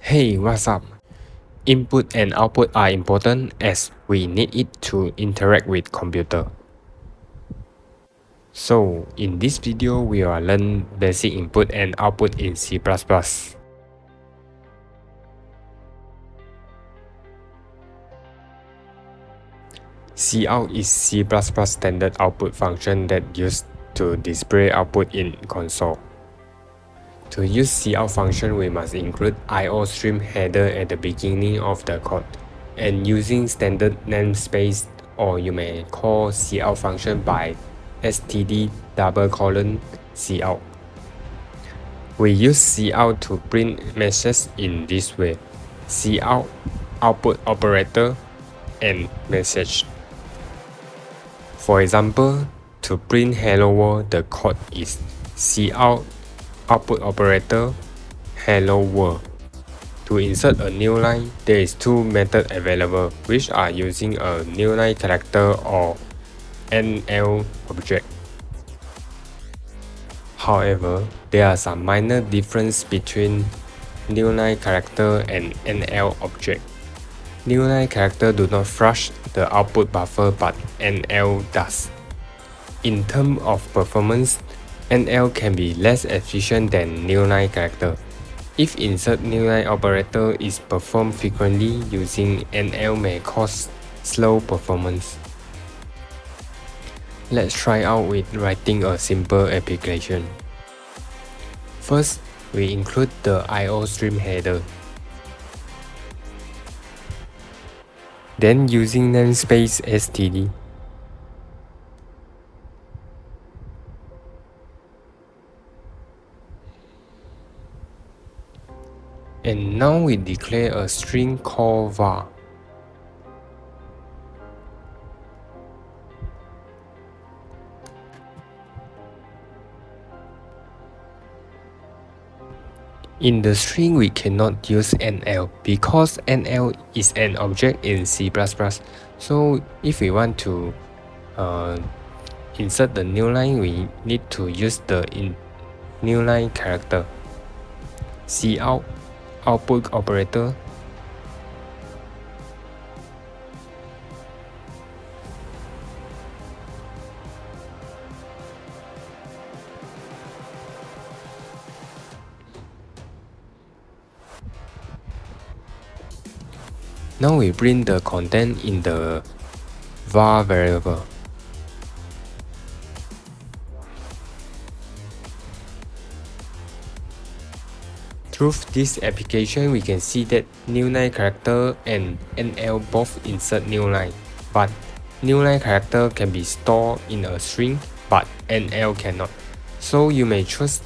Hey, what's up? Input and output are important as we need it to interact with computer. So, in this video, we will learn basic input and output in C++. Cout is C++ standard output function that used to display output in console. To use cout function, we must include IO stream header at the beginning of the code, and using standard namespace, or you may call cout function by std cout. We use cout to print messages in this way: cout, output operator, and message. For example, to print hello world, the code is cout, output operator, hello world. To insert a new line, there is two methods available, which are using a new line character or NL object. However, there are some minor differences between new line character and NL object. New line character do not flush the output buffer, but NL does. In terms of performance, NL can be less efficient than new line character. If insert new line operator is performed frequently, using NL may cause slow performance. Let's try out with writing a simple application. First, we include the IO stream header. Then using namespace std, and now we declare a string called var. In the string, we cannot use NL because NL is an object in C++. So if we want to insert the new line, we need to use the new line character. Cout, output operator, now we print the content in the var variable. Through this application, we can see that new line character and NL both insert new line, but new line character can be stored in a string, but NL cannot. So you may choose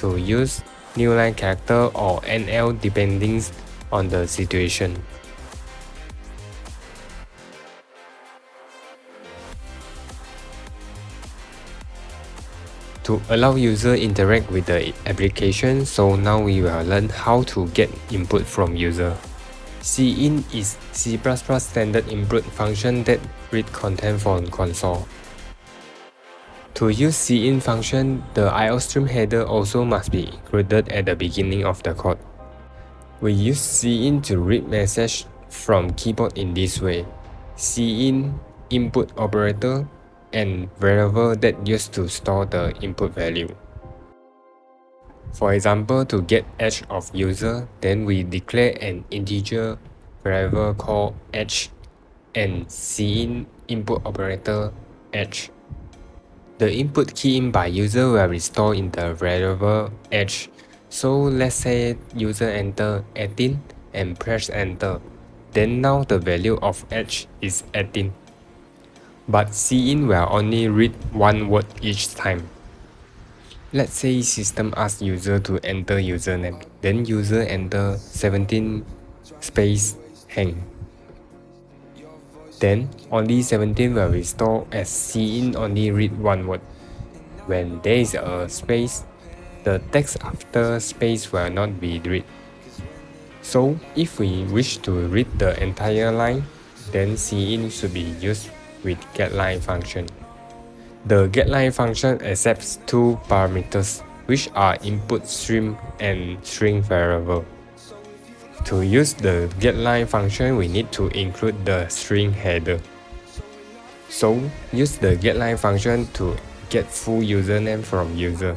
to use new line character or NL depending on the situation. To allow user interact with the application, so now we will learn how to get input from user. Cin is C++ standard input function that read content from console. To use cin function, the IO stream header also must be included at the beginning of the code. We use cin to read message from keyboard in this way: cin input operator and variable that used to store the input value. For example, to get age of user, then we declare an integer variable called age and cin input operator age. The input key in by user will be stored in the variable age. So let's say user enter 18 and press enter. Then now the value of age is 18. But cin will only read one word each time. Let's say system asks user to enter username, then user enter 17 space hang. Then only 17 will be stored as cin only read one word. When there is a space, the text after space will not be read. So if we wish to read the entire line, then cin should be used with getLine function. The getLine function accepts two parameters, which are input stream and string variable. To use the getLine function, we need to include the string header. So use the getLine function to get full username from user.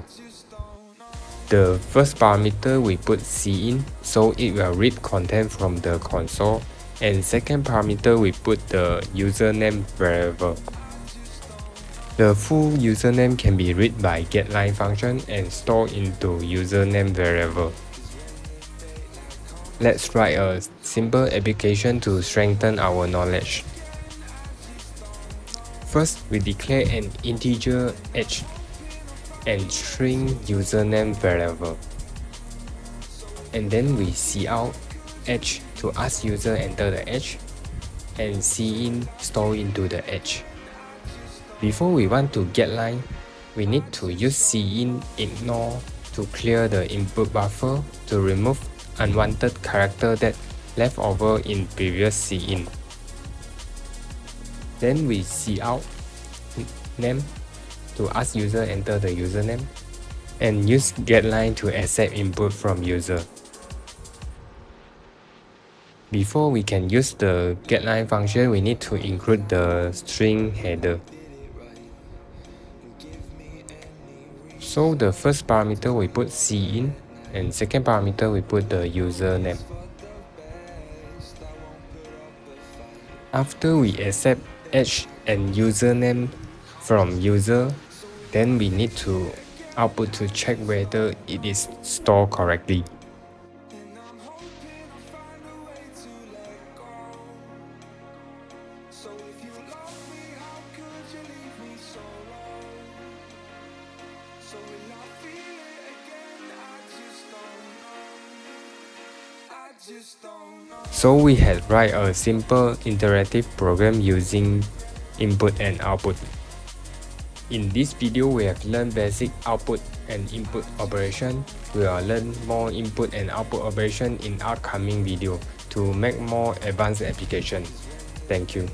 The first parameter we put cin, so it will read content from the console, and second parameter we put the username variable. The full username can be read by getLine function and stored into username variable. Let's write a simple application to strengthen our knowledge. First, we declare an integer h and string username variable. And then we cout h to ask user enter the h, and cin store into the h. Before we want to getLine, we need to use cin ignore to clear the input buffer to remove unwanted character that left over in previous cin. Then we cout name to ask user enter the username, and use getLine to accept input from user. Before we can use the getLine function, we need to include the string header. So the first parameter we put cin, and second parameter we put the username. After we accept h and username from user, then we need to output to check whether it is stored correctly. So we had write a simple interactive program using input and output. In this video, we have learned basic output and input operation. We will learn more input and output operation in upcoming video to make more advanced application. Thank you.